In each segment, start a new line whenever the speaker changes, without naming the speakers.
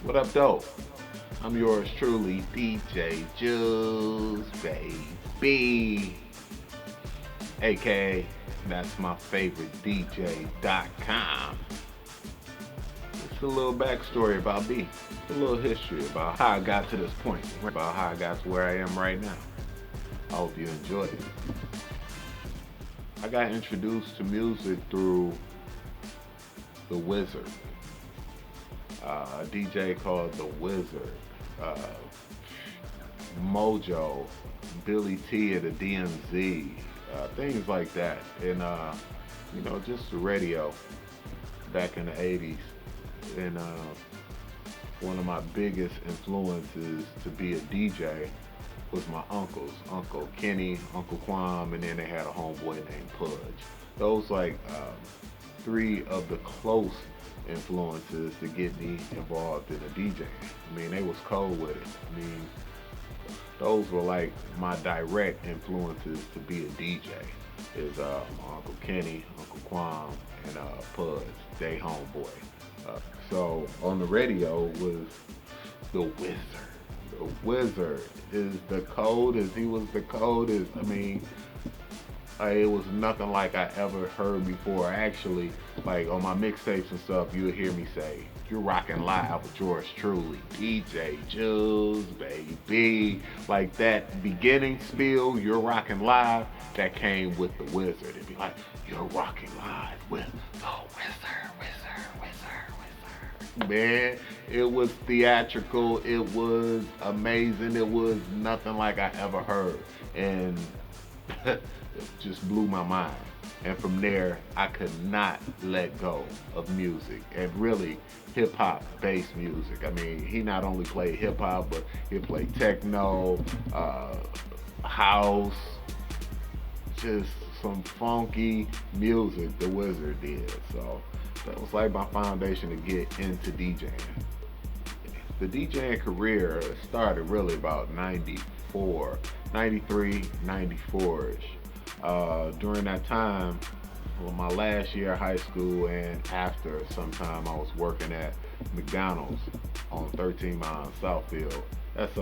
What up, though? I'm yours truly, DJ Juice, baby. AKA, that's my favorite DJ.com. It's a little backstory about me, a little history about how I got to this point, about how I got to where I am right now. I hope you enjoyed it. I got introduced to music through The Wizard, a DJ called The Wizard. Uh, Mojo, Billy T at the DMZ, things like that. And, just the radio back in the 80s. And one of my biggest influences to be a DJ was my uncles, Uncle Kenny, Uncle Quam, and then they had a homeboy named Pudge. Those three of the close influences to get me involved in a DJ. I mean, they was cold with it. I mean, those were like my direct influences to be a DJ. Is my Uncle Kenny, Uncle Quam, and Pudge, they homeboy. So on the radio was the Wizard. The Wizard is the coldest. He was the coldest. I mean, it was nothing like I ever heard before. Actually, like on my mixtapes and stuff, you'll hear me say, "You're rocking live with yours truly, DJ Jules, baby." Like that beginning spiel, "You're rocking live," that came with the Wizard. It'd be like, "You're rocking live with the Wizard, Wizard, Wizard, Wizard." Man, it was theatrical. It was amazing. It was nothing like I ever heard, and it just blew my mind. And from there, I could not let go of music, and really hip hop based music. I mean, he not only played hip hop, but he played techno, house, just some funky music the Wizard did. So that was like my foundation to get into DJing. The DJing career started really about 94, 93, 94-ish. During that time, well, my last year of high school and after sometime I was working at McDonald's on 13 Mile in Southfield. That's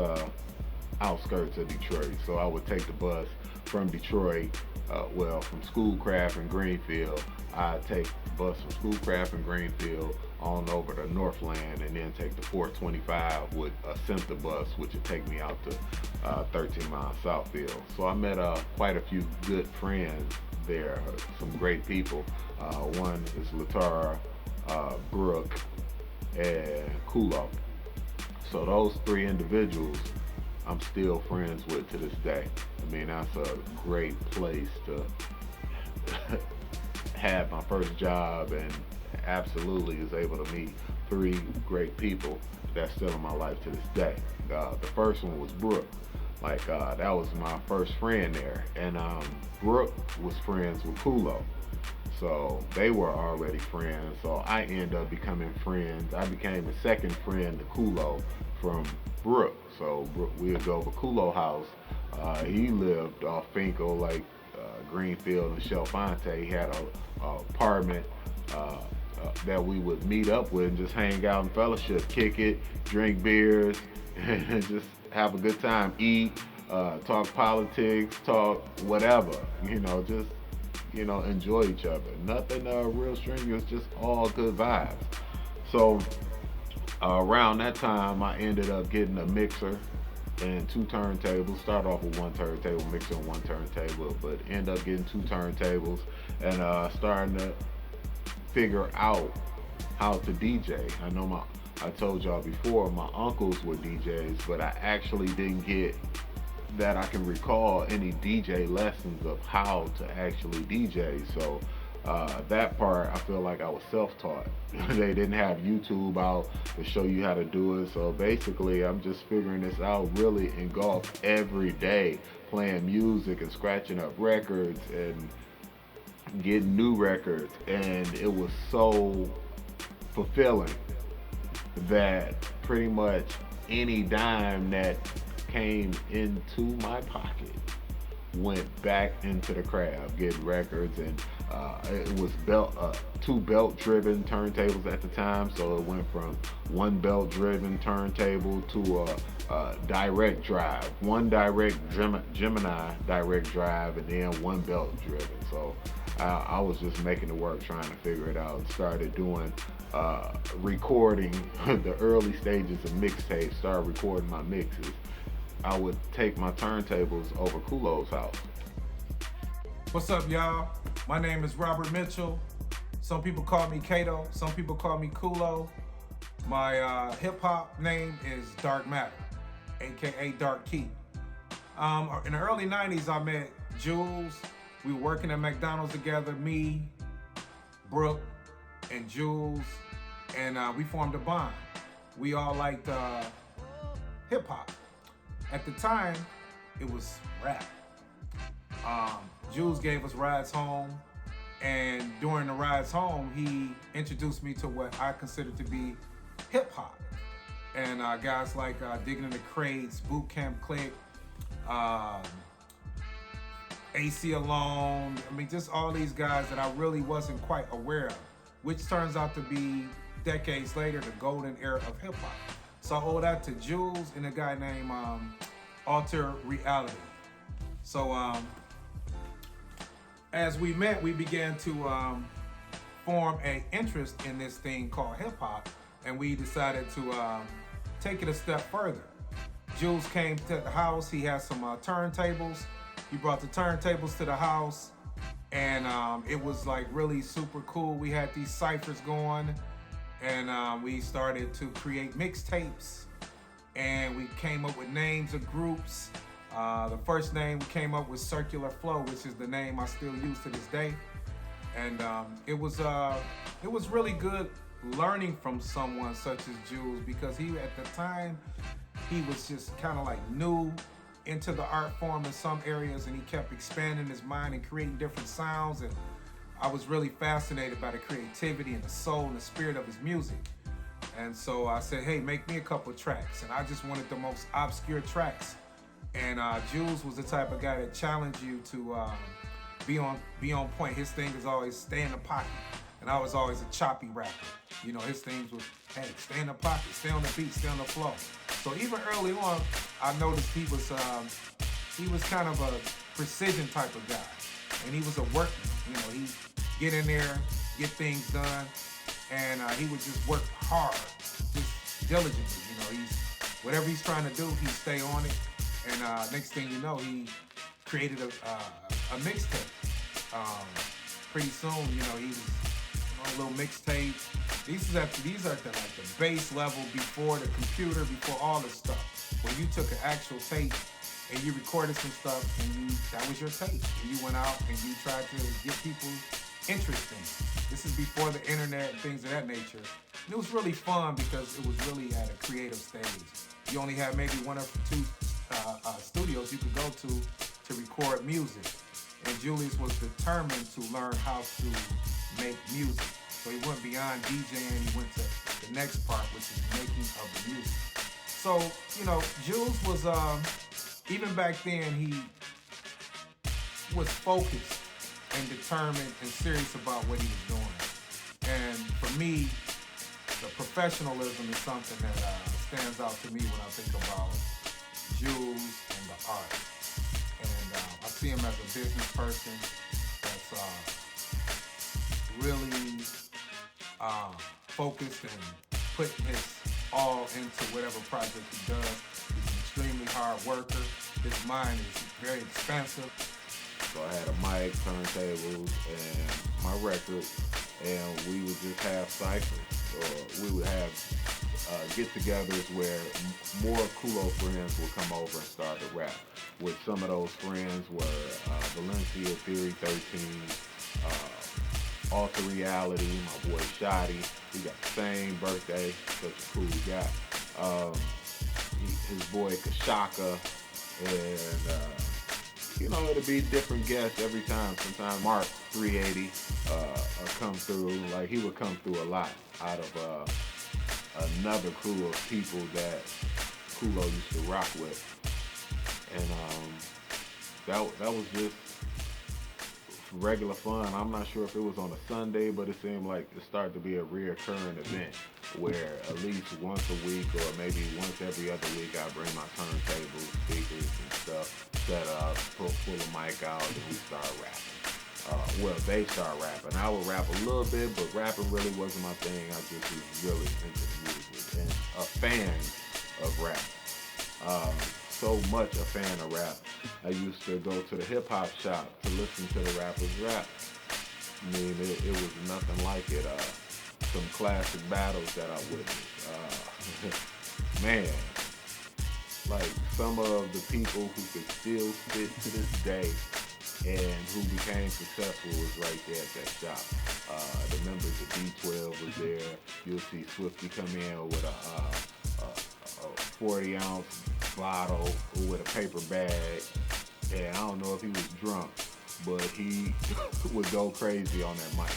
outskirts of Detroit. So I would take the bus from Detroit, from Schoolcraft and Greenfield. I'd take the bus from Schoolcraft and Greenfield on over to Northland and then take the 425 with a Simpson bus, which would take me out to 13 Mile Southfield. So I met quite a few good friends there, some great people. One is Latara, Brooke, and Kulo. So those three individuals I'm still friends with to this day. I mean, that's a great place to have my first job and absolutely is able to meet three great people that's still in my life to this day. The first one was Brooke. That was my first friend there. And Brooke was friends with Kulo. So they were already friends. So I ended up becoming friends. I became a second friend to Kulo from Brooke. So we would go to Kulo house. He lived off Finkel, Greenfield and Shelfonte. He had a apartment that we would meet up with and just hang out and fellowship, kick it, drink beers, and just have a good time, eat, talk politics, talk whatever. Enjoy each other. Nothing real strenuous, just all good vibes. So around that time, I ended up getting a mixer and two turntables. Start off with one turntable, mixer and one turntable, but end up getting two turntables and starting to figure out how to DJ. I told y'all before my uncles were DJs, but I actually didn't get that I can recall any DJ lessons of how to actually DJ. So that part I feel like I was self-taught. They didn't have YouTube out to show you how to do it. So basically I'm just figuring this out, really engulfed every day playing music and scratching up records and getting new records, and it was so fulfilling that pretty much any dime that came into my pocket went back into the craft, getting records, and it was two belt driven turntables at the time, so it went from one belt driven turntable to a direct drive, one direct Gemini direct drive, and then one belt driven. So I was just making it work, trying to figure it out. Started doing recording the early stages of mixtapes. Started recording my mixes. I would take my turntables over Kulo's house.
What's up, y'all? My name is Robert Mitchell. Some people call me Kato. Some people call me Kulo. My hip hop name is Dark Matter, aka Dark Key. In the early 90s, I met Jules. We were working at McDonald's together, me, Brooke, and Jules, and we formed a bond. We all liked hip hop. At the time, it was rap. Jules gave us rides home, and during the rides home, he introduced me to what I consider to be hip hop. And guys like Digging in the Crates, Boot Camp Click, AC Alone, I mean, just all these guys that I really wasn't quite aware of, which turns out to be decades later the golden era of hip hop. So I owe that to Jules and a guy named Alter Reality. So as we met, we began to form an interest in this thing called hip hop, and we decided to take it a step further. Jules came to the house. He had some turntables. He brought the turntables to the house, and it was like really super cool. We had these ciphers going, and we started to create mixtapes, and we came up with names of groups. The first name we came up with, Circular Flow, which is the name I still use to this day. And it was really good learning from someone such as Jules, because he, at the time, he was just kind of like new into the art form in some areas, and he kept expanding his mind and creating different sounds. And I was really fascinated by the creativity and the soul and the spirit of his music. And so I said, hey, make me a couple tracks. And I just wanted the most obscure tracks. And Jules was the type of guy that challenged you to be on point. His thing is always stay in the pocket. And I was always a choppy rapper. You know, his things was, hey, stay in the pocket, stay on the beat, stay on the flow. So even early on, I noticed he was kind of a precision type of guy. And he was a workman. You know, he get in there, get things done, and he would just work hard, just diligently. You know, whatever he's trying to do, he stay on it. And next thing you know, he created a mixtape. Pretty soon, you know, he was on a little mixtape. These are the base level before the computer, before all this stuff. Where you took an actual tape and you recorded some stuff, and that was your tape. And you went out and you tried to get people interested. This is before the internet and things of that nature. And it was really fun because it was really at a creative stage. You only had maybe one or two studios you could go to record music. And Julius was determined to learn how to make music. So he went beyond DJing, he went to the next part, which is making of the music. So, you know, Jules was, even back then, he was focused and determined and serious about what he was doing. And for me, the professionalism is something that stands out to me when I think about Jules and the art. And I see him as a business person that's really focused and putting his all into whatever project he does. He's an extremely hard worker. His mind is very expansive.
So I had a mic, turntables, and my record, and we would just have ciphers, or we would have get-togethers where more Kulo friends would come over and start to rap. With some of those friends were Valencia, Theory 13, Alter Reality, my boy Shotty. He got the same birthday, such a cool guy. His boy Kashaka, and you know, it'll be different guests every time. Sometimes Mark 380 come through. Like, he would come through a lot out of another crew of people that Kulo used to rock with. And that was just regular fun. I'm not sure if it was on a Sunday, but it seemed like it started to be a reoccurring event where at least once a week or maybe once every other week I bring my turntable, speakers and stuff, set up, pull a mic out, and we start rapping. Well, they start rapping. I would rap a little bit, but rapping really wasn't my thing. I just was really into music and a fan of rap. Um, so much a fan of rap. I used to go to the hip hop shop to listen to the rappers rap. I mean, it was nothing like it. Some classic battles that I witnessed. Man, like some of the people who could still spit to this day and who became successful was right there at that shop. The members of D12 was there. You'll see Swifty come in with a 40-ounce bottle with a paper bag, and I don't know if he was drunk, but he would go crazy on that mic.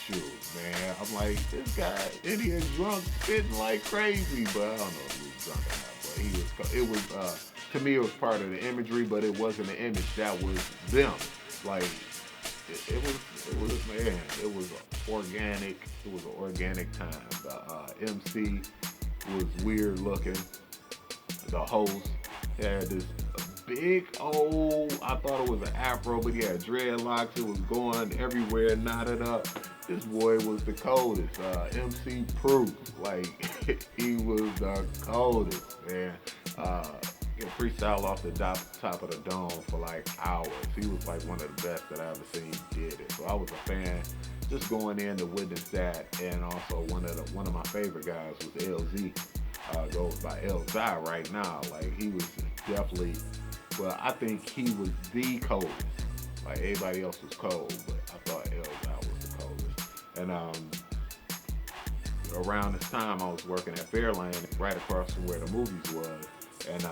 Shoot, man, I'm like, this guy in here drunk, spitting like crazy, but I don't know if he was drunk or not. But he was. It was to me, it was part of the imagery, but it wasn't an image. That was them. Like it was man. It was organic. It was an organic time. The MC was weird looking. The host had this big old, I thought it was an afro, but he had dreadlocks. It was going everywhere, knotted up. This boy was the coldest. MC Proof, like he was the coldest, man. He freestyle off the top of the dome for like hours. He was like one of the best that I ever seen did it. So I was a fan just going in to witness that. And also one of my favorite guys was LZ. Goes by Elzai right now. Like he was definitely, well, I think he was the coldest. Like everybody else was cold, but I thought Elzai was the coldest. And around this time I was working at Fairlane, right across from where the movies was. And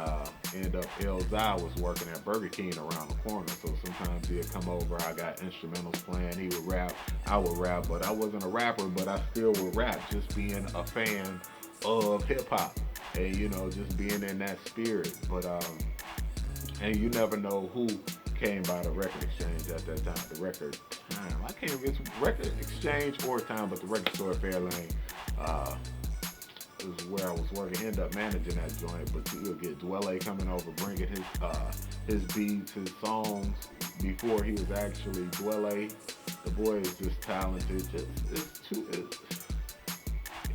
ended up Elzai was working at Burger King around the corner. So sometimes he'd come over, I got instrumentals playing, he would rap, I would rap, but I wasn't a rapper, but I still would rap, just being a fan of hip hop and just being in that spirit. But and you never know who came by the record exchange at that time. The record time, I can't remember, it's record exchange or time, but the record store at Fairlane is where I was working. Ended up managing that joint, but you would get Dwelle coming over, bringing his beats, his songs before he was actually Dwelle. The boy is just talented.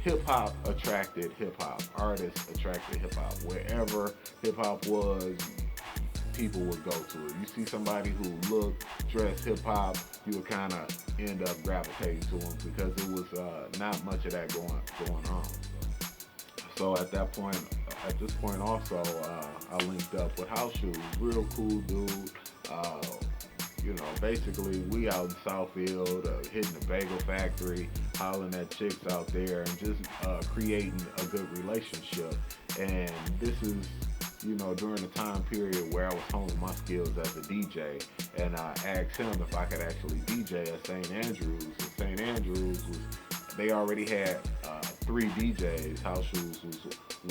Hip hop attracted hip hop. Artists attracted hip hop. Wherever hip hop was, people would go to it. You see somebody who looked, dressed hip hop, you would kind of end up gravitating to them because it was not much of that going on. So at this point also, I linked up with House Shoes, real cool dude. Basically we out in Southfield, hitting the bagel factory, hollering at chicks out there, and just creating a good relationship. And this is, during the time period where I was honing my skills as a DJ, and I asked him if I could actually DJ at St. Andrews. And St. Andrews they already had 3 DJs. House Shoes was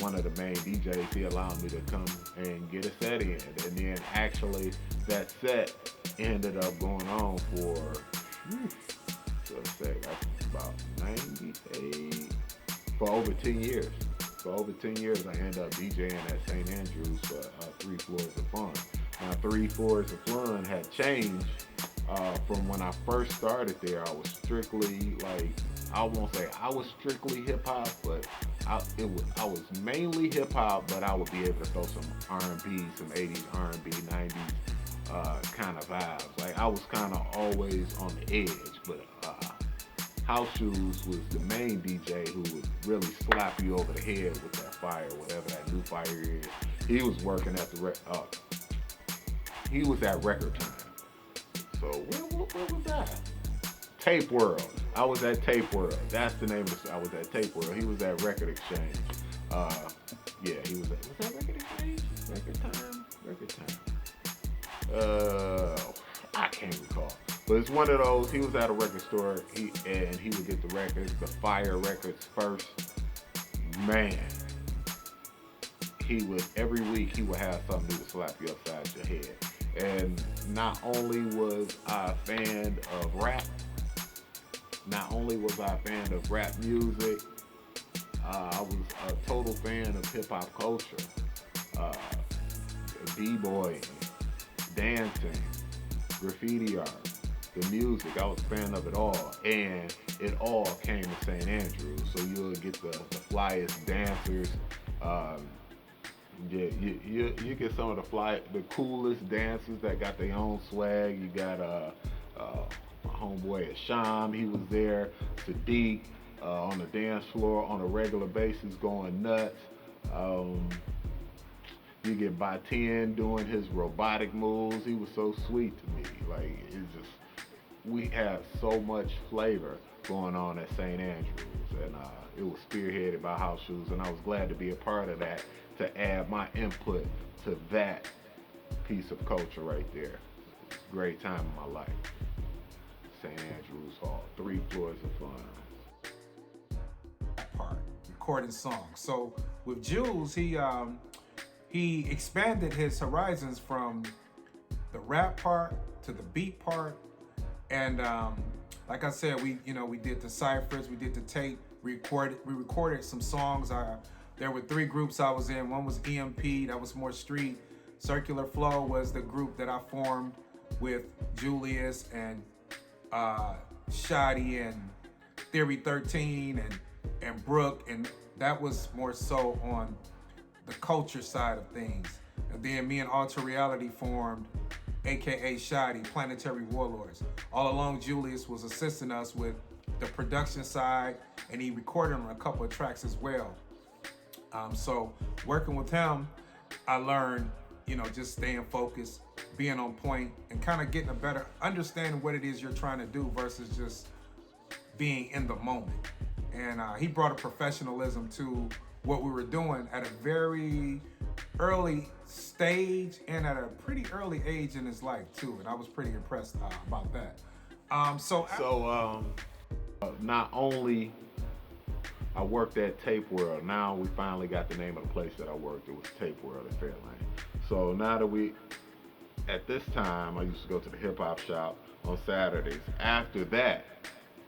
one of the main DJs. He allowed me to come and get a set in. And then actually that set ended up going on for, that's about 98, for over 10 years. For over 10 years, I ended up DJing at St. Andrews for 3 Floors of Fun. Now, 3 Floors of Fun had changed from when I first started there. I was strictly, I won't say I was strictly hip hop, but I was mainly hip hop, but I would be able to throw some R&B, some 80s R&B, 90s kind of vibes. Like I was kind of always on the edge, but House Shoes was the main DJ who would really slap you over the head with that fire, whatever that new fire is. He was working at he was at Record Time. So where was that? Tape World. I was at Tape World. That's the name of it. I was at Tape World. He was at Record Exchange. Yeah, he was that Record Exchange? Record Time. I can't recall. But it's one of those, he was at a record store, and he would get the records, the fire records first. Man, he would every week he would have something new to slap you upside your head. And not only was I a fan of rap, not only was I a fan of rap music, I was a total fan of hip hop culture, uh, b-boying, dancing, graffiti art, the music. I was a fan of it all, and it all came to St. Andrews. So you'll get the flyest dancers. Um, you get some of the coolest dancers that got their own swag. You got my homeboy Asham, he was there. Sadiq on the dance floor on a regular basis, going nuts. Um, you get Batien doing his robotic moves. He was so sweet to me. Like it's just we had so much flavor going on at St. Andrews, and it was spearheaded by House Shoes, and I was glad to be a part of that to add my input to that piece of culture right there. It's a great time in my life. St. Andrews Hall, 3 floors of fun.
Part recording songs. So with Jules, he expanded his horizons from the rap part to the beat part, and like I said, we did the ciphers, we did the tape, we recorded some songs. There were 3 groups I was in. One was EMP, that was more street. Circular Flow was the group that I formed with Julius and Shotty and Theory 13 and Brooke, and that was more so on the culture side of things. And then me and Alter Reality formed, aka Shotty, Planetary Warlords. All along, Julius was assisting us with the production side, and he recorded on a couple of tracks as well. So working with him, I learned, just staying focused, being on point, and kind of getting a better understanding what it is you're trying to do versus just being in the moment. And he brought a professionalism to what we were doing at a very early stage and at a pretty early age in his life too. And I was pretty impressed about that.
Not only I worked at Tape World, now we finally got the name of the place that I worked. It was Tape World at Fairlane. So now that at this time, I used to go to the hip hop shop on Saturdays. After that,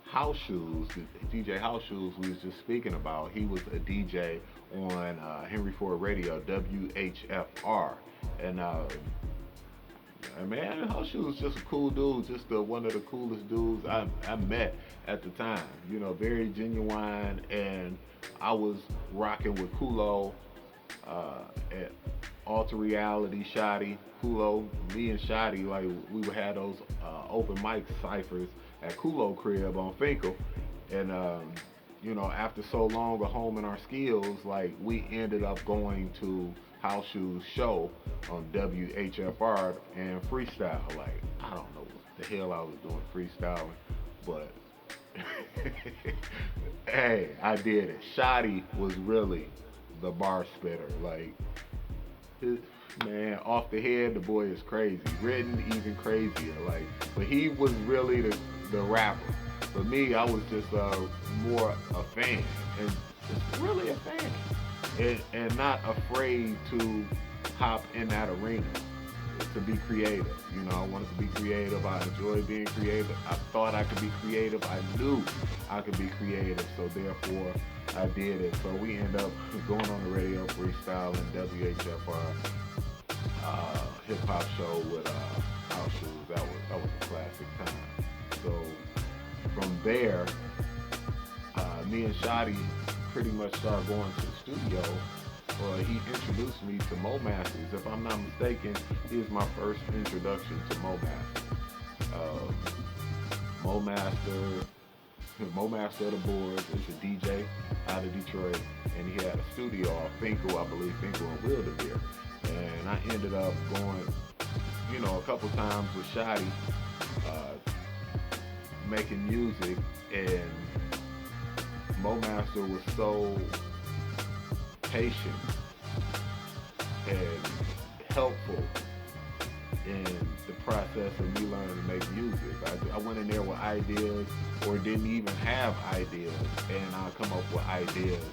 House Shoes, the DJ House Shoes we was just speaking about, he was a DJ on Henry Ford Radio, WHFR. And man, House Shoes was just a cool dude, just one of the coolest dudes I met at the time. Very genuine, and I was rocking with Kulo at Alter Reality, Shotty, Kulo, me and Shotty, like we would have those open mic ciphers at Kulo crib on Finkel, and after so long of honing our skills, like we ended up going to House Shoes show on WHFR and freestyle. Like I don't know what the hell I was doing freestyling, but hey, I did it. Shotty was really the bar spitter. Like man, off the head, the boy is crazy. Written, even crazier. Like, but he was really the rapper. For me, I was just more a fan, and just really a fan, and not afraid to hop in that arena to be creative. I wanted to be creative. I enjoyed being creative. I thought I could be creative. I knew I could be creative, so therefore I did it. So we end up going on the radio, freestyling WHFR hip hop show with House Shoes. That was a classic time. So from there, me and Shotty pretty much started going to the studio. He introduced me to Mo Masters. If I'm not mistaken, he was my first introduction to Mo Masters. Mo Master of the Boards is a DJ out of Detroit, and he had a studio off Finkel, I believe, Finkel and Wildebeer. And I ended up going, a couple times with Shotty, making music, and Mo Master was so patient and helpful in the process of me learning to make music. I went in there with ideas or didn't even have ideas, and I come up with ideas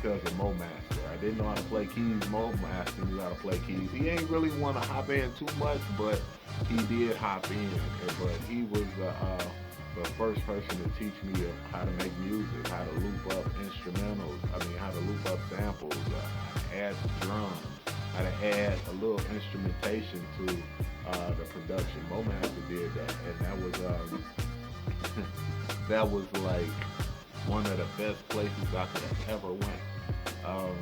because of Mo Master. I didn't know how to play keys. Mo Master knew how to play keys. He ain't really want to hop in too much, but he did hop in. But he was the first person to teach me how to make music, how to loop up instrumentals. I mean, how to loop up samples, add drums, how to add a little instrumentation to the production. Mo Master did that, and that was that was like one of the best places I could have ever went. Um,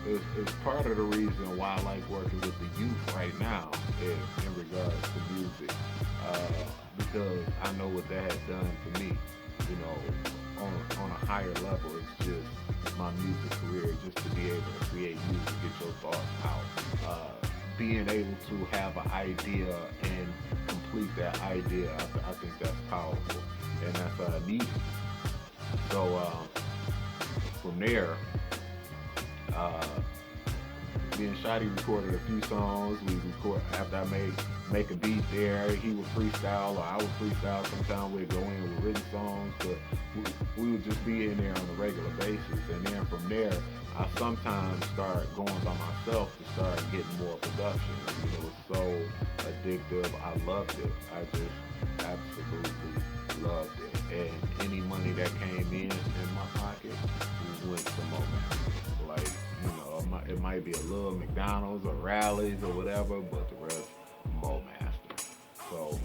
it's part of the reason why I like working with the youth right now in regards to music, because I know what that has done for me. You know, on a higher level, it's just my music career, just to be able to create music, get your thoughts out, being able to have an idea and complete that idea. I think that's powerful, and that's needed. So from there, me and Shotty recorded a few songs. We record after I make a beat there. He would freestyle, or I would freestyle. Sometimes we'd go in with written songs, but we would just be in there on a regular basis. And then from there, I sometimes start going by myself to start getting more production. I mean, it was so addictive. I loved it. I just absolutely loved it. And any money that came in my pocket went to Mo Master. Like, you know, it might be a little McDonald's or Rallies or whatever, but the rest, Mo Master. So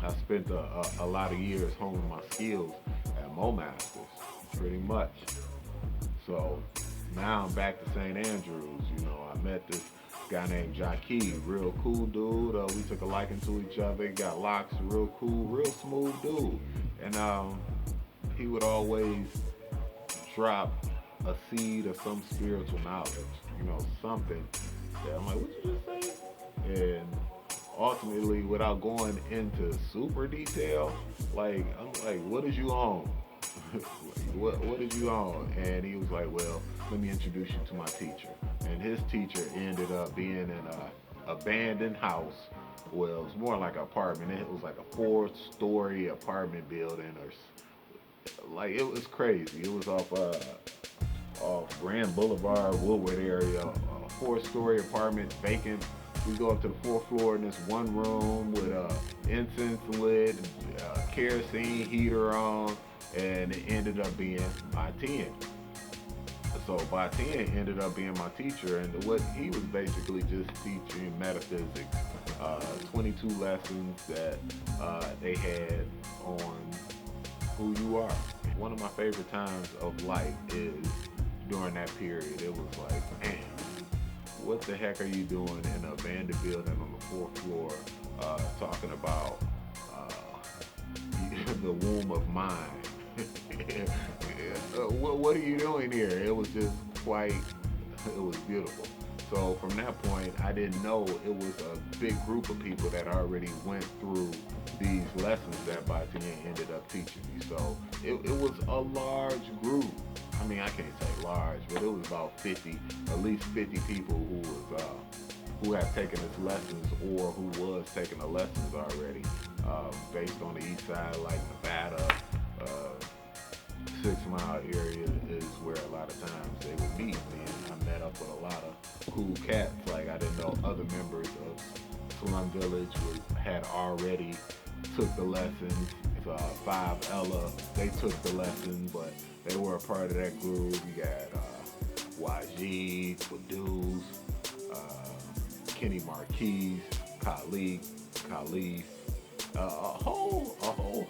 I spent a lot of years honing my skills at Mo Masters, pretty much. So now I'm back to St. Andrews. You know, I met this guy named Jackie, real cool dude. We took a liking to each other. He got locks, real cool, real smooth dude. And he would always drop a seed of some spiritual knowledge, you know, something that I'm like, what you just say? And ultimately, without going into super detail, like, I'm like, what is you on? what is you on? And he was like, well, let me introduce you to my teacher. And his teacher ended up being in an abandoned house. Well, it was more like an apartment. It was like a 4-story apartment building, or like, it was crazy. It was off Grand Boulevard, Woodward area, a 4-story apartment, vacant. We go up to the 4th floor in this one room with incense lit, kerosene heater on, and it ended up being my 10. So by 10 ended up being my teacher, and what he was basically just teaching metaphysics, 22 lessons that they had on who you are. One of my favorite times of life is during that period. It was like, man, what the heck are you doing in an abandoned building on the 4th floor talking about the womb of mind? What are you doing here? It was just it was beautiful. So from that point, I didn't know it was a big group of people that already went through these lessons that Batian ended up teaching me. So it was a large group. I mean, I can't say large, but it was about 50, at least 50 people who had taken his lessons or who was taking the lessons already, based on the east side, like Nevada, 6 Mile area is where a lot of times they would meet. And I met up with a lot of cool cats. Like, I didn't know other members of Slum Village had already took the lessons. 5 Ella, they took the lessons, but they were a part of that group. You got YG, Quaduz, Kenny Marquise, Khalid, a whole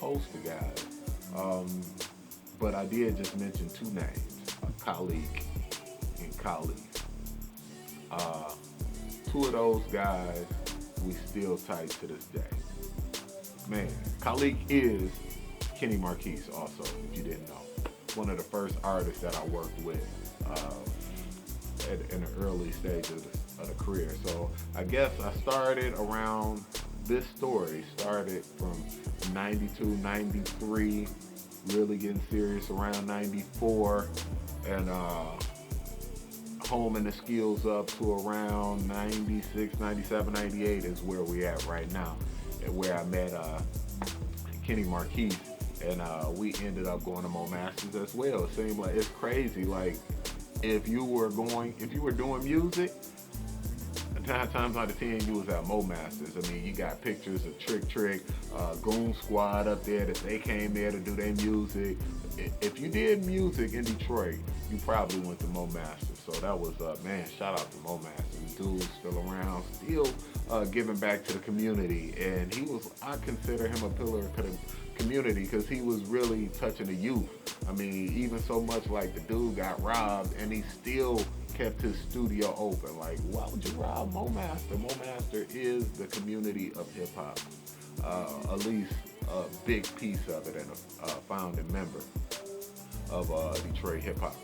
host of guys. But I did just mention 2 names, Khalid and Khalid. 2 of those guys, we still tight to this day. Man, Khalid is Kenny Marquise also, if you didn't know. One of the first artists that I worked with in the early stages of the career. So I guess I started around, this story started from 92, 93, really getting serious around 94, and homing the skills up to around 96, 97, 98 is where we at right now, and where I met Kenny Marquise. and we ended up going to Mo Masters as well. It seemed like it's crazy. Like if you were doing music, 9 times out of 10 you was at Mo Masters. I mean, you got pictures of Trick, Goon Squad up there that they came there to do their music. If you did music in Detroit, you probably went to Mo Masters. So that was, man, shout out to Mo Masters. Dude's still around, still giving back to the community. And I consider him a pillar of the community because he was really touching the youth. I mean, even so much like the dude got robbed and he still kept his studio open. Like, why would you rob Mo Master? Mo Master is the community of hip hop, at least a big piece of it, and a founding member of Detroit hip hop.